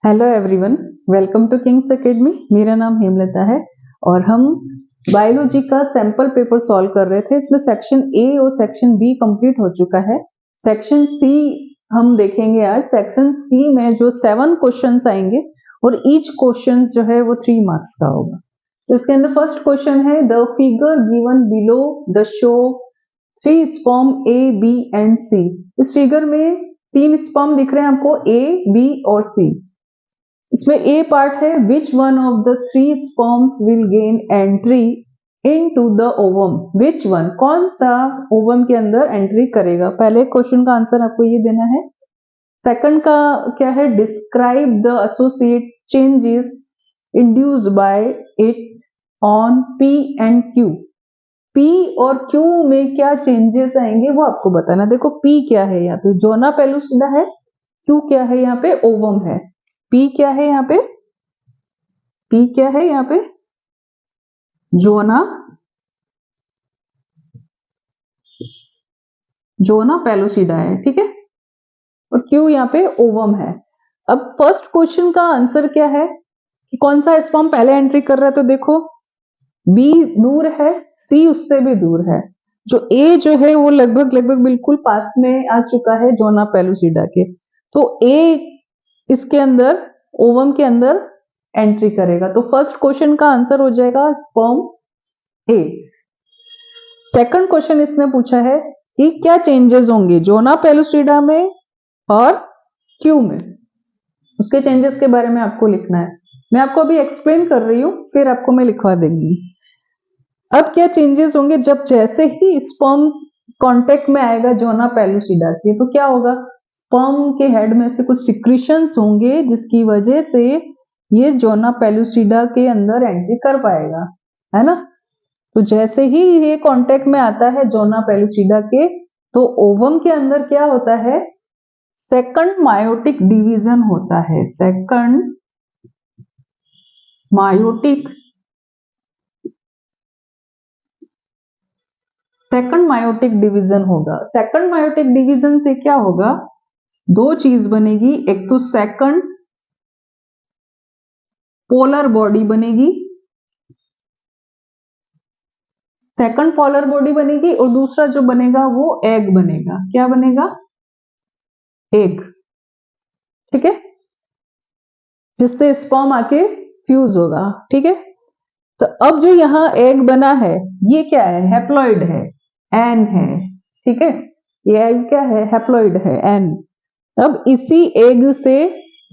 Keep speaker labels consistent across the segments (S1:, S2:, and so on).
S1: Hello everyone, welcome to Kings Academy. मेरा नाम हेमलता है और हम बायोलॉजी का सैंपल पेपर सॉल्व कर रहे थे। इसमें सेक्शन ए और सेक्शन बी कंप्लीट हो चुका है। सेक्शन सी हम देखेंगे आज। सेक्शन सी में जो 7 क्वेश्चंस आएंगे और ईच क्वेश्चन जो है वो 3 मार्क्स का होगा। तो इसके अंदर फर्स्ट क्वेश्चन है, the figure given below the show 3 sperm A B and C. इस फिगर में 3 स्पर्म दिख रहे हैं आपको, ए बी और सी। इसमें ए पार्ट है, which one of the 3 sperms will gain entry into the ovum. Which one, कौन सा ओवम के अंदर एंट्री करेगा। पहले क्वेश्चन का आंसर आपको ये देना है। सेकंड का क्या है, describe the associate changes induced by it on P and Q. P और क्यू में क्या चेंजेस आएंगे वो आपको बताना। देखो पी क्या है, यहाँ पे जोना पेलुसिडा है, क्यू क्या है, यहाँ पे ओवम है। पी क्या है यहाँ पे, पी क्या है यहाँ पे, जोना पेलुसिडा है, ठीक है। और क्यू यहाँ पे ओवम है। अब फर्स्ट क्वेश्चन का आंसर क्या है कि कौन सा स्पर्म पहले एंट्री कर रहा है। तो देखो बी दूर है, सी उससे भी दूर है। जो ए जो है वो लगभग बिल्कुल पास में आ चुका है जोना पेलुसिडा के। तो ए इसके अंदर, ओवम के अंदर एंट्री करेगा। तो फर्स्ट क्वेश्चन का आंसर हो जाएगा स्पर्म ए। सेकंड क्वेश्चन इसमें पूछा है कि क्या चेंजेस होंगे जोना पेलुसिडा में और क्यू में। उसके चेंजेस के बारे में आपको लिखना है। मैं आपको अभी एक्सप्लेन कर रही हूं, फिर आपको मैं लिखवा देंगी। अब क्या चेंजेस होंगे, जब जैसे ही स्पर्म कांटेक्ट में आएगा जोना पेलुसिडा के, तो क्या होगा, स्पर्म के हेड में से कुछ सिक्रीशंस होंगे जिसकी वजह से ये जोना पेलुसिडा के अंदर एंट्री कर पाएगा, है ना। तो जैसे ही ये कांटेक्ट में आता है जोना पेलुसिडा के, तो ओवम के अंदर क्या होता है, सेकंड मायोटिक डिवीजन होता है। सेकंड मायोटिक डिवीजन होगा। सेकंड मायोटिक डिवीजन से क्या होगा, दो चीज बनेगी। एक तो सेकंड पोलर बॉडी बनेगी, सेकंड पोलर बॉडी बनेगी, और दूसरा जो बनेगा वो एग बनेगा। क्या बनेगा, एग, ठीक है, जिससे स्पर्म आके फ्यूज होगा, ठीक है। तो अब जो यहाँ एग बना है ये क्या है, हैप्लॉइड है, एन है, ठीक है। ये एग क्या है, हैप्लॉइड है, एन। अब इसी एग से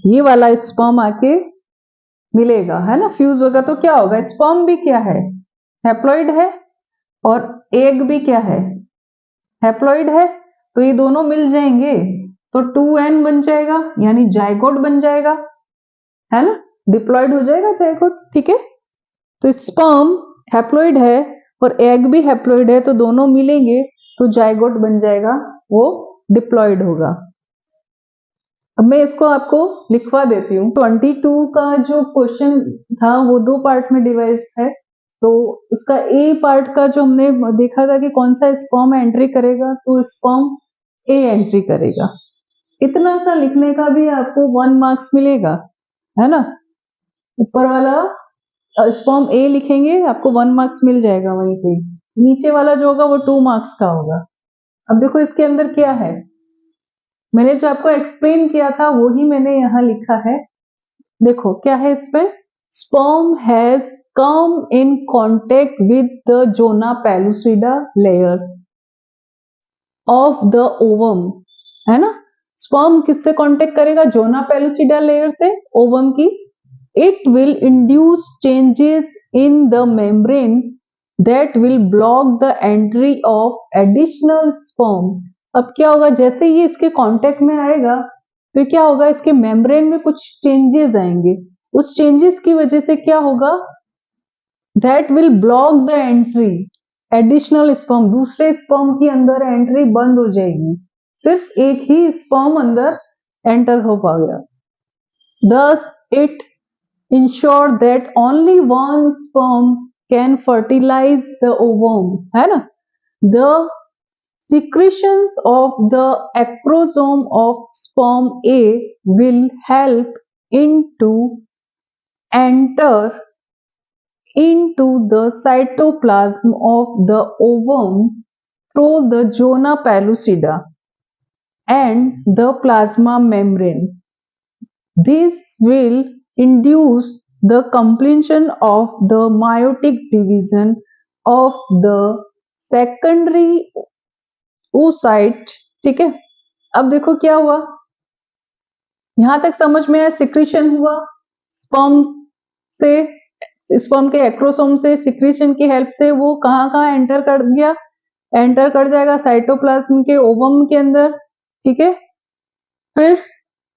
S1: ये वाला स्पर्म आके मिलेगा, है ना, फ्यूज होगा। तो क्या होगा, स्पर्म भी क्या है, हैप्लॉइड है, और एग भी क्या है, हैप्लॉइड है। तो ये दोनों मिल जाएंगे तो 2n बन जाएगा, यानी जाइगोट बन जाएगा, है ना, डिप्लॉइड हो जाएगा जाइगोट, ठीक है। तो स्पर्म हैप्लॉइड है और एग भी हैप्लॉइड है, तो दोनों मिलेंगे तो जाइगोट बन जाएगा, वो डिप्लॉइड होगा। अब मैं इसको आपको लिखवा देती हूँ। 22 का जो क्वेश्चन था वो 2 पार्ट में डिवाइड है। तो उसका ए पार्ट का जो हमने देखा था कि कौन सा स्पर्म एंट्री करेगा, तो स्पर्म ए एंट्री करेगा। इतना सा लिखने का भी आपको 1 मार्क्स मिलेगा, है ना। ऊपर वाला स्पर्म ए लिखेंगे, आपको 1 मार्क्स मिल जाएगा वहीं पे। नीचे वाला जो होगा वो 2 मार्क्स का होगा। अब देखो इसके अंदर क्या है, मैंने जो आपको एक्सप्लेन किया था वो ही मैंने यहाँ लिखा है। देखो क्या है इसमें, sperm has come in contact with the zona pellucida layer of the ovum, है ना। स्पर्म किससे कांटेक्ट करेगा, जोना पेलुसिडा लेयर से, ओवम की। It will induce changes in the membrane that will block the entry of additional sperm. अब क्या होगा, जैसे ये इसके कांटेक्ट में आएगा तो क्या होगा, इसके मेम्ब्रेन में कुछ चेंजेस आएंगे। उस चेंजेस की वजह से क्या होगा, that will block the entry additional sperm, दूसरे स्पर्म की अंदर एंट्री बंद हो जाएगी, सिर्फ एक ही स्पर्म अंदर एंटर हो पाएगा। Thus it ensure that only one sperm can fertilize the ovum, है ना। The secretions of the acrosome of sperm A will help into enter into the cytoplasm of the ovum through the zona pellucida and the plasma membrane. This will induce the completion of the meiotic division of the secondary oocyte. ठीक है, अब देखो क्या हुआ, यहां तक समझ में आया, सिक्रीशन हुआ स्पर्म से, स्पर्म के एक्रोसोम से सिक्रीशन की हेल्प से वो कहां कहां एंटर कर गया, एंटर कर जाएगा साइटोप्लाज्म के ओवम के अंदर। ठीक है, फिर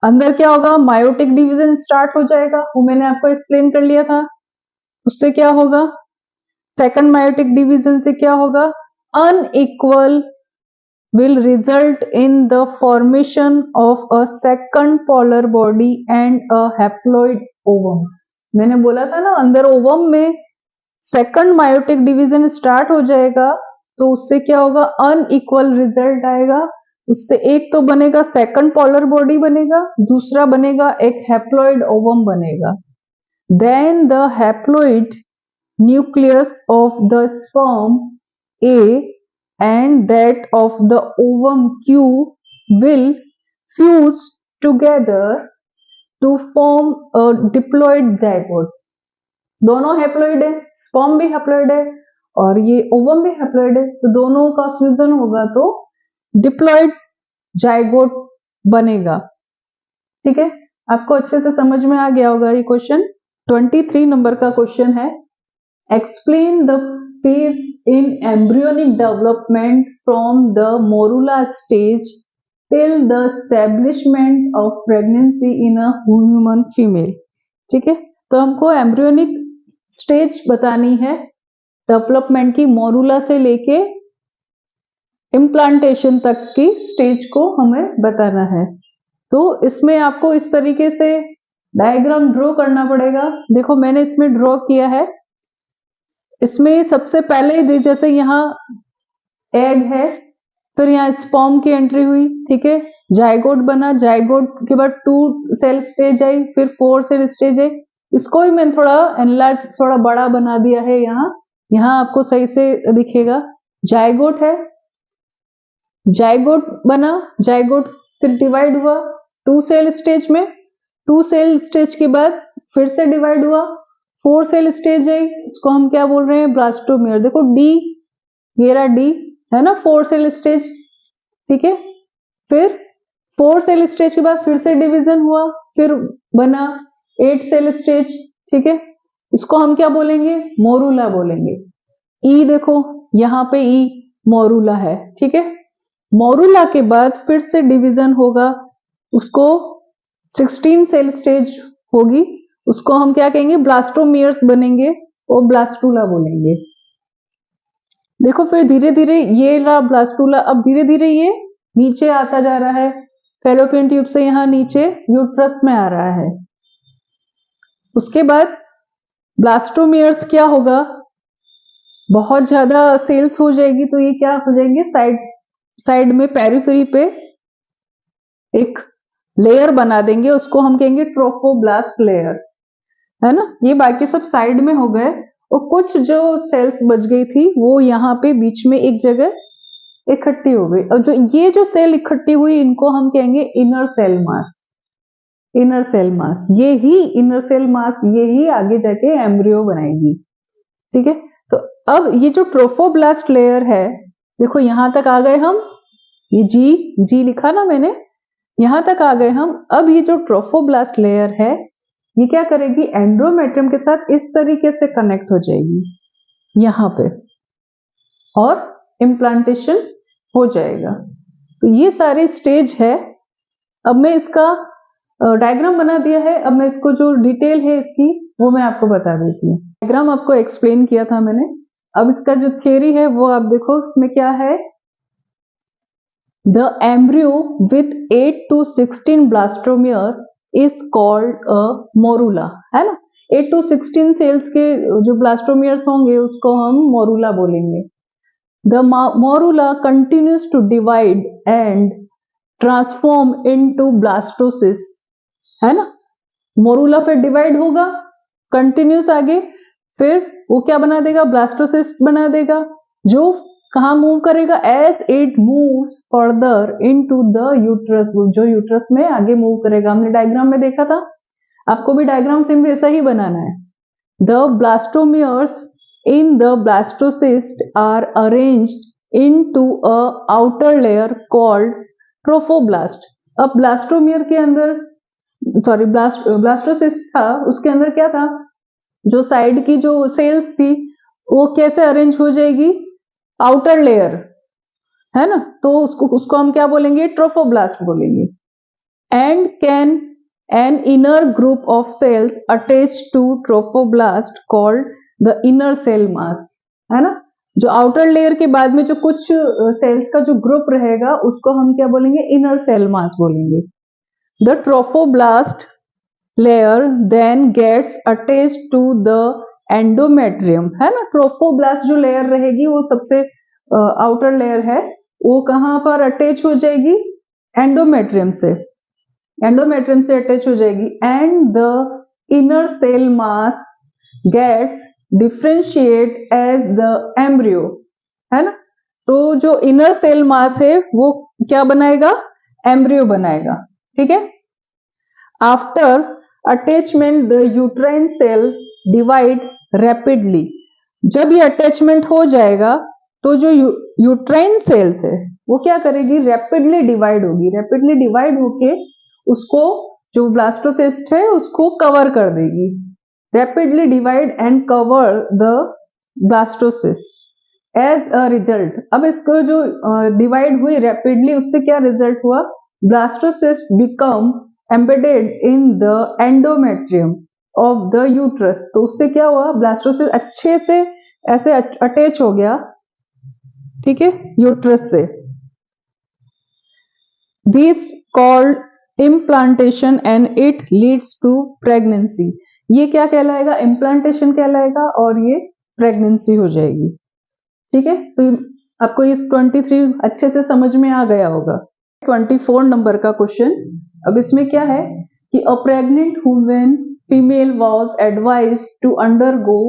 S1: अंदर क्या होगा, मायोटिक डिवीजन स्टार्ट हो जाएगा, वो मैंने आपको एक्सप्लेन कर लिया था। उससे क्या होगा, सेकंड मायोटिक डिवीजन से क्या होगा, unequal will result in the formation of a second polar body and a haploid ovum। मैंने बोला था ना, अंदर ओवम में सेकंड मायोटिक डिवीजन स्टार्ट हो जाएगा, तो उससे क्या होगा, अनइक्वल रिजल्ट आएगा। उससे एक तो बनेगा सेकंड पोलर बॉडी बनेगा, दूसरा बनेगा एक हैप्लॉइड ओवम बनेगा। Then the haploid nucleus of the sperm a and that of the ovum Q will fuse together to form a diploid zygote। दोनों हैप्लॉइड है, स्पर्म भी हैप्लॉइड है और ये ओवम भी हैप्लॉइड है, तो दोनों का फ्यूजन होगा तो डिप्लॉइड जाइगोट बनेगा। ठीक है, आपको अच्छे से समझ में आ गया होगा ये क्वेश्चन। 23 नंबर का क्वेश्चन है, explain the phase in embryonic development from the morula stage till the establishment of pregnancy in a human female। ठीक है, तो हमको एम्ब्रियोनिक स्टेज बतानी है डेवलपमेंट की, मोरूला से लेके इम्प्लांटेशन तक की स्टेज को हमें बताना है। तो इसमें आपको इस तरीके से डायग्राम ड्रॉ करना पड़ेगा। देखो मैंने इसमें ड्रॉ किया है, इसमें सबसे पहले जैसे यहाँ एग है, फिर यहाँ स्पर्म की एंट्री हुई, ठीक है, जाइगोट बना, जाइगोट के बाद 2 सेल स्टेज आई, फिर 4 सेल स्टेज आई। इसको भी मैंने थोड़ा एनलार्ज, थोड़ा बड़ा बना दिया है, यहाँ आपको सही से दिखेगा। जाइगोट है, जाइगोट बना, जाइगोट फिर डिवाइड हुआ 2 सेल स्टेज में, 2 सेल स्टेज के बाद फिर से डिवाइड हुआ, 4 सेल स्टेज है, इसको हम क्या बोल रहे हैं, ब्लास्टोमियर। देखो डी, ये रहा डी, है ना, 4 सेल स्टेज। ठीक है, फिर 4 सेल स्टेज के बाद फिर से डिवीजन हुआ, फिर बना 8 सेल स्टेज। ठीक है, इसको हम क्या बोलेंगे, मोरूला बोलेंगे। ई देखो यहाँ पे ई मोरूला है। ठीक है, मोरूला के बाद फिर से डिवीजन होगा, उसको 16 सेल स्टेज होगी, उसको हम क्या कहेंगे, ब्लास्टोमियर्स बनेंगे और ब्लास्टूला बोलेंगे। देखो फिर धीरे धीरे ये रहा ब्लास्टूला, अब धीरे धीरे ये नीचे आता जा रहा है, फैलोपियन ट्यूब से यहाँ नीचे यूट्रस में आ रहा है। उसके बाद ब्लास्टोमियर्स क्या होगा, बहुत ज्यादा सेल्स हो जाएगी, तो ये क्या हो जाएंगे, साइड में पेरिफेरी पे एक लेयर बना देंगे, उसको हम कहेंगे ट्रोफोब्लास्ट लेयर, है ना। ये बाकी सब साइड में हो गए और कुछ जो सेल्स बच गई थी वो यहाँ पे बीच में एक जगह इकट्ठी हो गई, और ये जो सेल इकट्ठी हुई इनको हम कहेंगे inner cell mass. Inner cell mass, ये ही इनर सेल मास, ये ही आगे जाके एम्ब्रियो बनाएगी। ठीक है, तो अब ये जो ट्रोफोब्लास्ट लेयर है, देखो यहां तक आ गए हम, ये जी लिखा ना मैंने, यहां तक आ गए हम। अब ये जो ट्रोफोब्लास्ट लेयर है, ये क्या करेगी, एंड्रोमेट्रियम के साथ इस तरीके से कनेक्ट हो जाएगी यहाँ पे, और इम्प्लांटेशन हो जाएगा। तो ये सारे स्टेज है। अब मैं इसका डायग्राम बना दिया है, अब मैं इसको जो डिटेल है इसकी वो मैं आपको बता देती हूँ। डायग्राम आपको एक्सप्लेन किया था मैंने, अब इसका जो थ्योरी है वो आप देखो, इसमें क्या है, the embryo with 8 to 16 blastomere is called a morula, है ना। 8 to 16 सेल्स के जो ब्लास्टोमियर्स होंगे उसको हम मोरूला बोलेंगे। The morula continues to divide and transform into blastocyst, है ना। मोरूला फिर डिवाइड होगा कंटिन्यूस आगे, फिर वो क्या बना देगा, ब्लास्टोसिस्ट बना देगा, जो कहाँ मूव करेगा, as it move further into the uterus, जो यूट्रस में आगे मूव करेगा। हमने डायग्राम में देखा था, आपको भी डायग्राम सेम वैसा ही बनाना है। The blastomeres in the blastocyst are arranged into a outer layer called trophoblast. अब ब्लास्टोमियर के अंदर, सॉरी ब्लास्टोसिस्ट था, उसके अंदर क्या था, जो साइड की जो सेल्स थी वो कैसे अरेंज हो जाएगी, आउटर लेयर, है ना, तो उसको हम क्या बोलेंगे, ट्रोफोब्लास्ट बोलेंगे। And can an inner group of cells attach to trophoblast called the inner cell mass, है ना, जो आउटर लेयर के बाद में जो कुछ सेल्स का जो ग्रुप रहेगा उसको हम क्या बोलेंगे, इनर सेल मास बोलेंगे। The trophoblast layer then gets attached to the endometrium, है ना, ट्रोफोब्लास्ट जो लेयर रहेगी वो सबसे आउटर लेयर है, वो कहां पर अटैच हो जाएगी, एंडोमेट्रियम से, एंडोमेट्रियम से अटैच हो जाएगी। And the inner cell mass gets differentiate as the embryo, है ना, तो जो इनर सेल मास है वो क्या बनाएगा, एम्ब्रियो बनाएगा, ठीक है। After attachment the uterine cell divide rapidly, जब ये अटैचमेंट हो जाएगा तो जो यूट्राइन सेल्स है वो क्या करेगी, रैपिडली डिवाइड होगी, रैपिडली डिवाइड होके उसको जो ब्लास्टोसिस्ट है उसको कवर कर देगी, rapidly divide and cover the blastocyst as a result. अब इसको जो डिवाइड हुई रैपिडली, उससे क्या रिजल्ट हुआ, blastocyst become embedded in the endometrium of the uterus, तो उससे क्या हुआ, ब्लास्टोसिस्ट अच्छे से ऐसे अटैच हो गया, ठीक है, यूट्रस से। This called implantation and it leads to pregnancy, ये क्या कहलाएगा, इम्प्लांटेशन कहलाएगा और ये प्रेगनेंसी हो जाएगी, ठीक है। तो आपको इस 23 अच्छे से समझ में आ गया होगा। 24 नंबर का क्वेश्चन, अब इसमें क्या है कि a pregnant women female was advised to undergo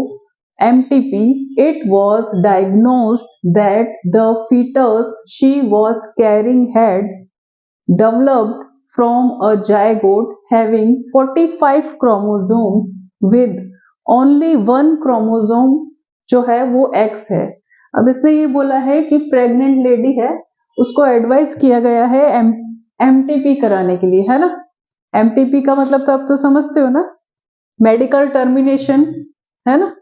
S1: MTP, it was diagnosed that the fetus she was carrying had developed from a zygote having 45 chromosomes with only one chromosome जो है वो X है। अब इसने ये बोला है कि प्रेग्नेंट लेडी है, उसको एडवाइस किया गया है MTP कराने के लिए, है ना। MTP का मतलब तो आप तो समझते हो ना, मेडिकल टर्मिनेशन, है ना,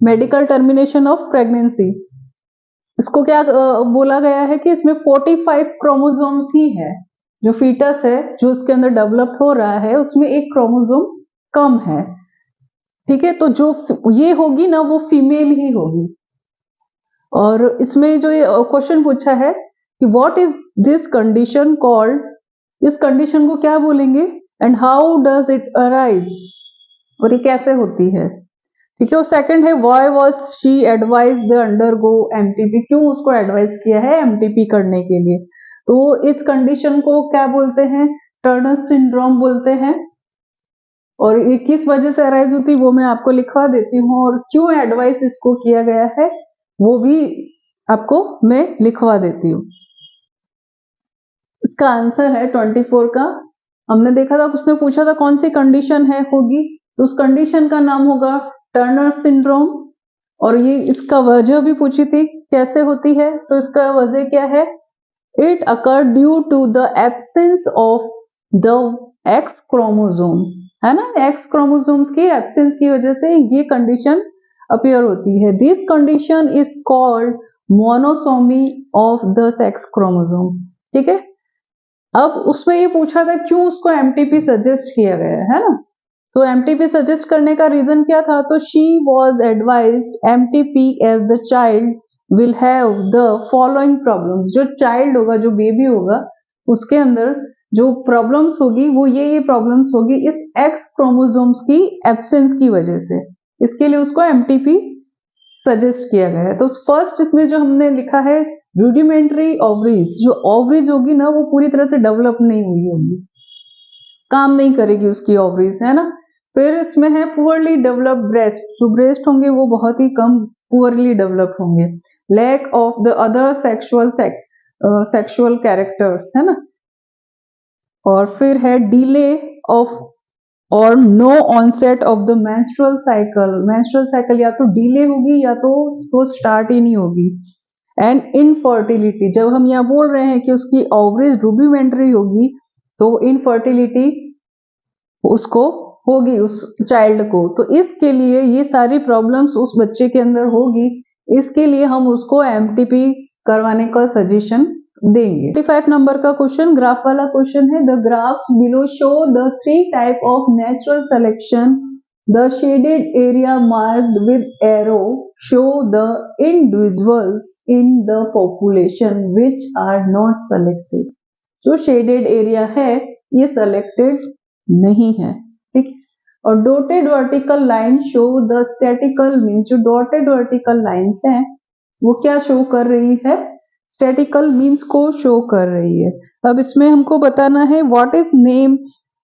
S1: मेडिकल टर्मिनेशन ऑफ प्रेगनेंसी। इसको क्या बोला गया है कि इसमें 45 क्रोमोसोम्स ही है, जो फीटस है जो उसके अंदर डेवलप हो रहा है उसमें एक क्रोमोसोम कम है, ठीक है, तो जो ये होगी ना वो फीमेल ही होगी। और इसमें जो ये क्वेश्चन पूछा है कि what is this condition called, इस कंडीशन को क्या बोलेंगे, and how does it arise, और ये कैसे होती है, ठीक है। और सेकंड है why was she advised undergo MTP, क्यों उसको एडवाइस किया है MTP करने के लिए, तो इस कंडीशन को क्या बोलते हैं, टर्नर सिंड्रोम बोलते हैं। और ये किस वजह से अराइज होती वो मैं आपको लिखवा देती हूँ, और क्यों एडवाइस इसको किया गया है वो भी आपको मैं लिखवा देती हूँ। इसका आंसर है 24 का, हमने देखा था, उसने पूछा था कौन सी कंडीशन है होगी, तो उस कंडीशन का नाम होगा टर्नर सिंड्रोम। और ये इसका वजह भी पूछी थी कैसे होती है, तो इसका वजह क्या है, it occur due to the absence of the X chromosome, है ना, एक्स क्रोमोसोम की एब्सेंस की वजह से ये कंडीशन अपीयर होती है। This condition is called monosomy of the sex chromosome, ठीक है। अब उसमें ये पूछा था क्यों उसको MTP सजेस्ट किया गया है ना, तो MTP सजेस्ट करने का रीजन क्या था, तो she was advised MTP as the child will have the following problems, जो चाइल्ड होगा, जो बेबी होगा, उसके अंदर जो प्रॉब्लम्स होगी वो ये प्रॉब्लम्स होगी इस एक्स क्रोमोसोम्स की एब्सेंस की वजह से, इसके लिए उसको MTP सजेस्ट किया गया है। तो फर्स्ट इसमें जो हमने लिखा है रूडिमेंट्री ओवरीज, जो ओवरीज होगी ना वो पूरी तरह से डेवलप नहीं हुई होगी, काम नहीं करेगी उसकी ओवरीज, है ना। फिर इसमें है पुअरली डेवलप्ड ब्रेस्ट, जो ब्रेस्ट होंगे वो बहुत ही कम पुअरली डेवलप होंगे। Lack of the other sexual characters, है ना। और फिर है डिले ऑफ और no onset of the menstrual cycle या तो डिले होगी या तो स्टार्ट ही नहीं होगी। एंड इनफर्टिलिटी, जब हम यहाँ बोल रहे हैं कि उसकी ओवरीज रूडिमेंट्री होगी तो इनफर्टिलिटी उसको होगी, उस चाइल्ड को। तो इसके लिए ये सारी प्रॉब्लम्स उस बच्चे के अंदर होगी, इसके लिए हम उसको एमटीपी करवाने का सजेशन देंगे। 55 नंबर का क्वेश्चन ग्राफ वाला क्वेश्चन है। The graphs below show the 3 type of natural selection. The shaded area marked with arrow show the individuals in the population which are not selected. जो shaded area है ये selected नहीं है, ठीक। और dotted vertical line show the statical means, जो dotted vertical lines हैं वो क्या शो कर रही है, स्टैटिकल मीन्स को शो कर रही है। अब इसमें हमको बताना है what is name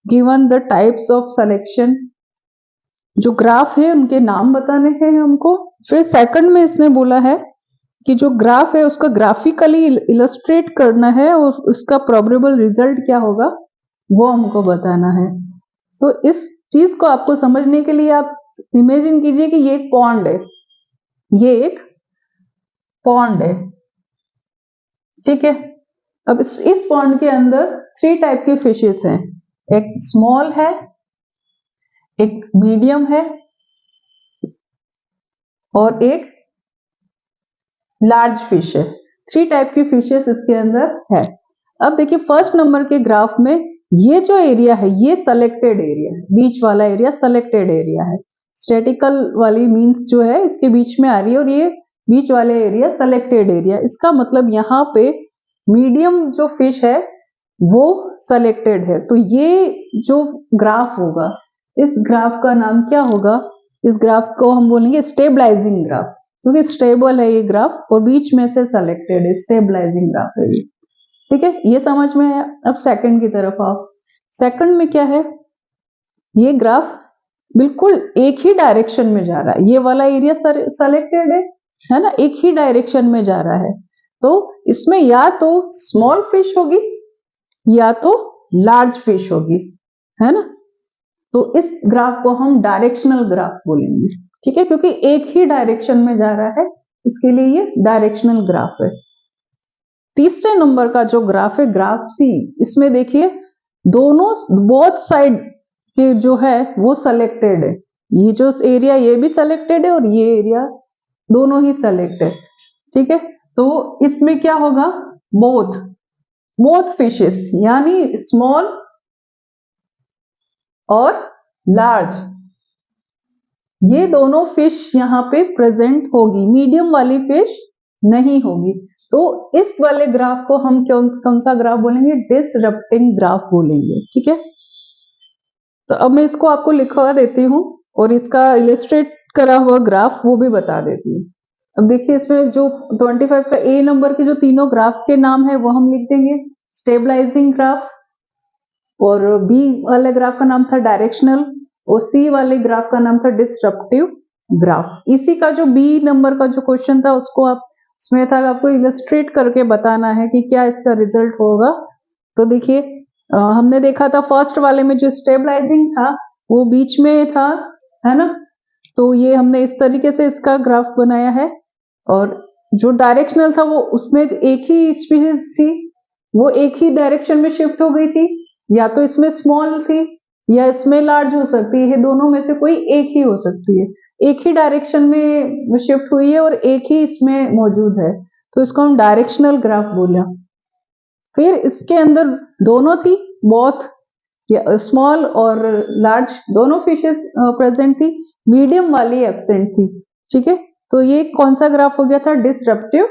S1: given the types of selection. जो ग्राफ है उनके नाम बताने हैं हमको। फिर सेकंड में इसने बोला है कि जो ग्राफ है उसका ग्राफिकली इलस्ट्रेट करना है और उसका प्रोबेबल रिजल्ट क्या होगा वो हमको बताना है। तो इस चीज को आपको समझने के लिए आप इमेजिन कीजिए कि ये एक पॉन्ड है, ये एक पॉन्ड है, ठीक है। अब इस पॉन्ड के अंदर 3 टाइप के फिशेस हैं, एक स्मॉल है, एक मीडियम है और एक लार्ज फिश है। 3 टाइप की फिशेस इसके अंदर है। अब देखिए फर्स्ट नंबर के ग्राफ में ये जो एरिया है ये सेलेक्टेड एरिया है, बीच वाला एरिया सेलेक्टेड एरिया है। स्टैटिकल वाली मींस जो है इसके बीच में आ रही है और ये बीच वाले एरिया सेलेक्टेड एरिया। इसका मतलब यहाँ पे मीडियम जो फिश है वो सेलेक्टेड है। तो ये जो ग्राफ होगा इस ग्राफ का नाम क्या होगा, इस ग्राफ को हम बोलेंगे स्टेबलाइजिंग ग्राफ, क्योंकि स्टेबल है ये ग्राफ और बीच में से सेलेक्टेड है, स्टेबलाइजिंग ग्राफ है ये, ठीक है। ये समझ में आया। अब सेकंड की तरफ आओ। सेकंड में क्या है, ये ग्राफ बिल्कुल एक ही डायरेक्शन में जा रहा है, ये वाला एरिया सेलेक्टेड है ना, एक ही डायरेक्शन में जा रहा है। तो इसमें या तो स्मॉल फिश होगी या तो लार्ज फिश होगी, है ना। तो इस ग्राफ को हम डायरेक्शनल ग्राफ बोलेंगे, ठीक है, क्योंकि एक ही डायरेक्शन में जा रहा है, इसके लिए ये डायरेक्शनल ग्राफ है। तीसरे नंबर का जो ग्राफ है ग्राफ सी, इसमें देखिए दोनों बोथ साइड के जो है वो सेलेक्टेड है। ये जो एरिया ये भी सेलेक्टेड है और ये एरिया दोनों ही सेलेक्ट है, ठीक है। तो इसमें क्या होगा, बोथ फिशेस यानी स्मॉल और लार्ज, ये दोनों फिश यहाँ पे प्रेजेंट होगी, मीडियम वाली फिश नहीं होगी। तो इस वाले ग्राफ को हम कौन सा ग्राफ बोलेंगे, डिसरप्टिंग ग्राफ बोलेंगे, ठीक है। तो अब मैं इसको आपको लिखवा देती हूँ और इसका इलिस्ट्रेट करा हुआ ग्राफ वो भी बता देती हूँ। अब देखिए इसमें जो 25 का ए नंबर के जो तीनों ग्राफ के नाम है वो हम लिख देंगे, स्टेबलाइजिंग ग्राफ, और बी वाले ग्राफ का नाम था डायरेक्शनल और सी वाले ग्राफ का नाम था डिसरप्टिव ग्राफ। इसी का जो बी नंबर का जो क्वेश्चन था उसको आप उसमें था आपको इलस्ट्रेट करके बताना है कि क्या इसका रिजल्ट होगा। तो देखिए हमने देखा था फर्स्ट वाले में जो स्टेबलाइजिंग था वो बीच में था, है ना। तो ये हमने इस तरीके से इसका ग्राफ बनाया है। और जो डायरेक्शनल था वो उसमें एक ही स्पीशीज थी, वो एक ही डायरेक्शन में शिफ्ट हो गई थी, या तो इसमें स्मॉल थी या इसमें लार्ज हो सकती है, दोनों में से कोई एक ही हो सकती है। एक ही डायरेक्शन में शिफ्ट हुई है और एक ही इसमें मौजूद है, तो इसको हम डायरेक्शनल ग्राफ बोला। फिर इसके अंदर दोनों थी, बोथ स्मॉल और लार्ज दोनों फिशेस प्रेजेंट थी, मीडियम वाली एब्सेंट थी, ठीक है। तो ये कौन सा ग्राफ हो गया था, डिसरप्टिव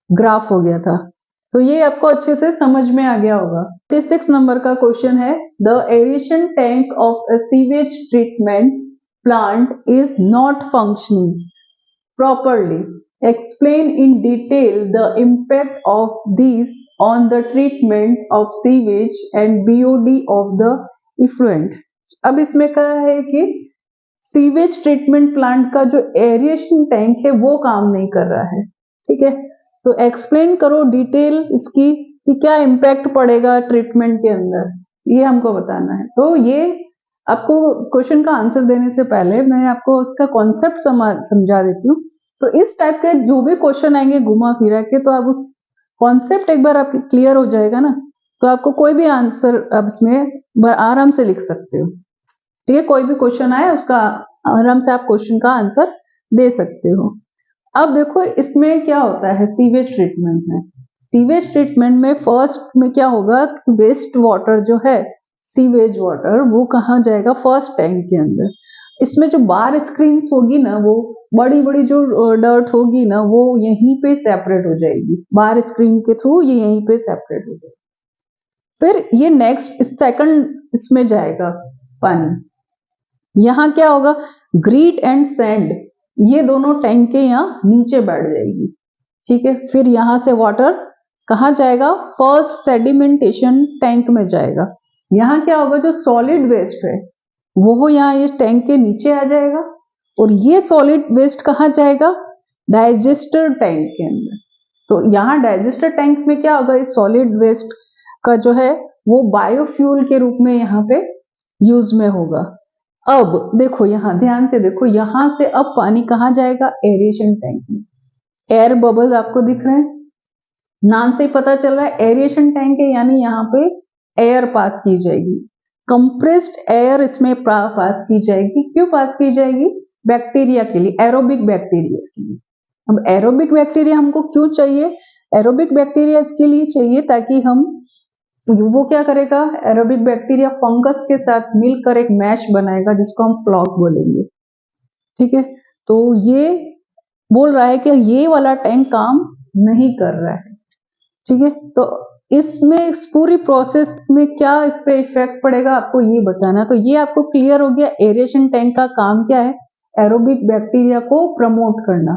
S1: ग्राफ हो गया था। तो ये आपको अच्छे से समझ में आ गया होगा। 36 नंबर का क्वेश्चन है, the aeration tank of a sewage treatment plant is not functioning properly. Explain in detail the impact of these on the treatment of sewage and BOD of the effluent. अब इसमें क्या है कि sewage treatment plant का जो aeration tank है वो काम नहीं कर रहा है, ठीक है। तो एक्सप्लेन करो डिटेल इसकी कि क्या इम्पैक्ट पड़ेगा ट्रीटमेंट के अंदर, ये हमको बताना है। तो ये आपको क्वेश्चन का आंसर देने से पहले मैं आपको उसका कॉन्सेप्ट समझा देती हूँ। तो इस टाइप के जो भी क्वेश्चन आएंगे घुमा फिरा के, तो आप उस कॉन्सेप्ट एक बार आपके क्लियर हो जाएगा ना, तो आपको कोई भी आंसर आप इसमें आराम से लिख सकते हो, ठीक है। कोई भी क्वेश्चन आए उसका आराम से आप क्वेश्चन का आंसर दे सकते हो। अब देखो इसमें क्या होता है सीवेज ट्रीटमेंट में। सीवेज ट्रीटमेंट में फर्स्ट में क्या होगा, वेस्ट वाटर जो है सीवेज वाटर वो कहाँ जाएगा, फर्स्ट टैंक के अंदर। इसमें जो बार स्क्रीन्स होगी ना, वो बड़ी बड़ी जो डर्ट होगी ना, वो यहीं पे सेपरेट हो जाएगी, बार स्क्रीन के थ्रू ये यहीं पे सेपरेट हो जाएगी। फिर ये नेक्स्ट सेकंड इसमें जाएगा पानी। यहाँ क्या होगा, ग्रीट एंड सैंड ये दोनों टैंक के यहाँ नीचे बैठ जाएगी, ठीक है। फिर यहाँ से वाटर कहाँ जाएगा, फर्स्ट सेडिमेंटेशन टैंक में जाएगा। यहाँ क्या होगा, जो सॉलिड वेस्ट है वो यहाँ ये टैंक के नीचे आ जाएगा, और ये सॉलिड वेस्ट कहाँ जाएगा, डाइजेस्टर टैंक के अंदर। तो यहाँ डाइजेस्टर टैंक में क्या होगा, इस सॉलिड वेस्ट का जो है वो बायोफ्यूल के रूप में यहाँ पे यूज में होगा। अब देखो यहाँ ध्यान से देखो, यहाँ से अब पानी कहाँ जाएगा, एरिएशन टैंक में। एयर बबल्स आपको दिख रहे हैं, नाम से ही पता चल रहा है एरिएशन टैंक है, यानी यहाँ पे एयर पास की जाएगी, कंप्रेस्ड एयर इसमें पास की जाएगी। क्यों पास की जाएगी, बैक्टीरिया के लिए, एरोबिक बैक्टीरिया के लिए। अब एरोबिक बैक्टीरिया हमको क्यों चाहिए, एरोबिक बैक्टीरिया इसके लिए चाहिए ताकि हम वो क्या करेगा, एरोबिक बैक्टीरिया फंगस के साथ मिलकर एक मैश बनाएगा जिसको हम फ्लॉक बोलेंगे, ठीक है। तो ये बोल रहा है कि ये वाला टैंक काम नहीं कर रहा है, ठीक है। तो इसमें इस पूरी प्रोसेस में क्या इस पे इफेक्ट पड़ेगा आपको ये बताना। तो ये आपको क्लियर हो गया, एरेशन टैंक का काम क्या है, एरोबिक बैक्टीरिया को प्रमोट करना,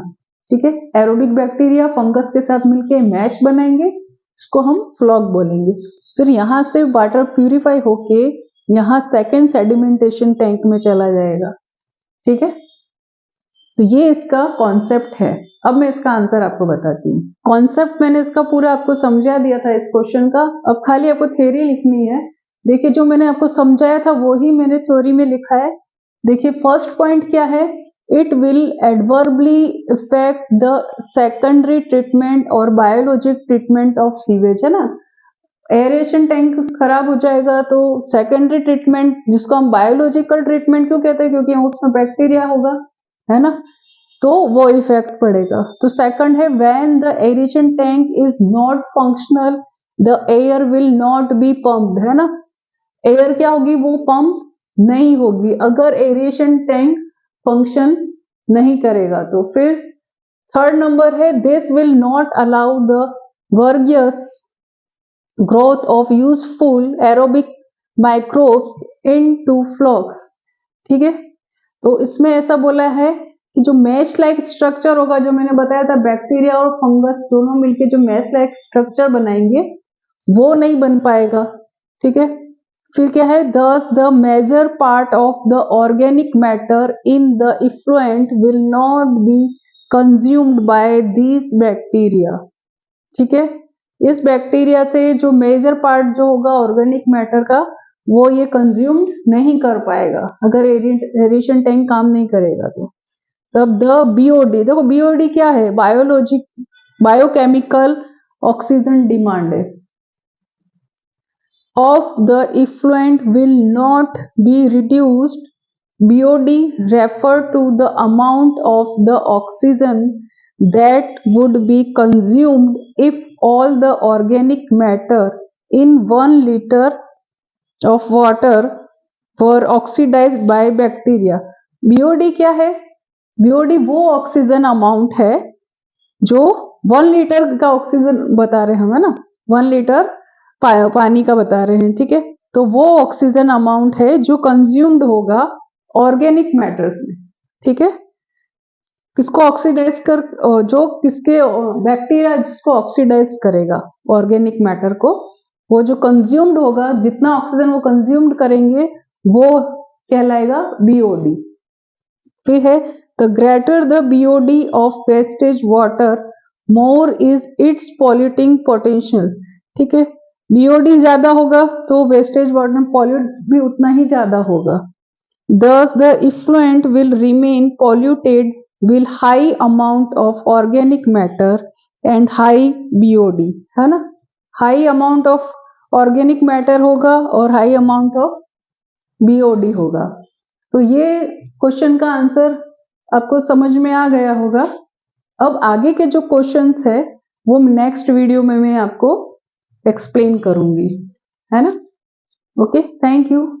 S1: ठीक है। एरोबिक बैक्टीरिया फंगस के साथ मिलके मैश बनाएंगे, इसको हम फ्लॉक बोलेंगे। फिर यहाँ से वाटर प्यूरिफाई होके यहाँ सेकेंड सेडिमेंटेशन टैंक में चला जाएगा, ठीक है। तो ये इसका कॉन्सेप्ट है। अब मैं इसका आंसर आपको बताती हूँ। कॉन्सेप्ट मैंने इसका पूरा आपको समझा दिया था इस क्वेश्चन का, अब खाली आपको थ्योरी लिखनी है। देखिए जो मैंने आपको समझाया था वो ही मैंने थ्योरी में लिखा है। देखिए फर्स्ट पॉइंट क्या है, it will एडवर्बली effect the secondary treatment और बायोलॉजिक ट्रीटमेंट ऑफ सीवेज, है ना। एरेशन टैंक खराब हो जाएगा तो सेकेंडरी ट्रीटमेंट, जिसको हम बायोलॉजिकल ट्रीटमेंट क्यों कहते हैं, क्योंकि उसमें बैक्टीरिया होगा, है ना, तो वो इफेक्ट पड़ेगा। तो सेकंड है, when the aeration tank is not functional the air will not be pumped, है ना। एयर क्या होगी, वो पंप नहीं होगी अगर एरेशन टैंक फंक्शन नहीं करेगा तो। फिर थर्ड नंबर है, this will not allow the वर्गियस growth of useful aerobic microbes into flocs, ठीक है। तो इसमें ऐसा बोला है कि जो मैश लाइक स्ट्रक्चर होगा, जो मैंने बताया था बैक्टीरिया और फंगस दोनों मिलके जो मैश लाइक स्ट्रक्चर बनाएंगे वो नहीं बन पाएगा, ठीक है। फिर क्या है, thus the major part of the organic matter in the effluent will not be consumed by these bacteria, ठीक है। इस बैक्टीरिया से जो मेजर पार्ट जो होगा ऑर्गेनिक मैटर का, वो ये कंज्यूम नहीं कर पाएगा अगर एरेशन टैंक काम नहीं करेगा तो। तब द बीओडी, देखो बीओडी क्या है, बायोकेमिकल ऑक्सीजन डिमांड है, of the effluent will not be reduced. BOD refer to the amount of the oxygen that would be consumed if all the organic matter in 1 liter of water were oxidized by bacteria. BOD क्या है, BOD वो oxygen amount है जो 1 litre का oxygen बता रहे हैं हम, है ना, 1 लीटर पानी का बता रहे हैं, ठीक है। तो वो ऑक्सीजन अमाउंट है जो कंज्यूम्ड होगा ऑर्गेनिक मैटर्स में, ठीक है। किसको ऑक्सीडाइज कर, जो किसके बैक्टीरिया जिसको ऑक्सीडाइज करेगा ऑर्गेनिक मैटर को, वो जो कंज्यूम्ड होगा, जितना ऑक्सीजन वो कंज्यूम्ड करेंगे वो कहलाएगा बीओडी। ठीक है, the greater the BOD of wastage water more is it's polluting potential. ठीक है, बीओडी ज्यादा होगा तो वेस्टेज वाटर पॉल्यूट भी उतना ही ज्यादा होगा। Thus the effluent will remain polluted with high amount of organic matter and high BOD, है ना, high amount of organic matter होगा और हाई अमाउंट ऑफ BOD होगा। तो ये क्वेश्चन का आंसर आपको समझ में आ गया होगा। अब आगे के जो क्वेश्चंस है वो नेक्स्ट वीडियो में मैं आपको एक्सप्लेन करूंगी, है ना। Okay, thank you.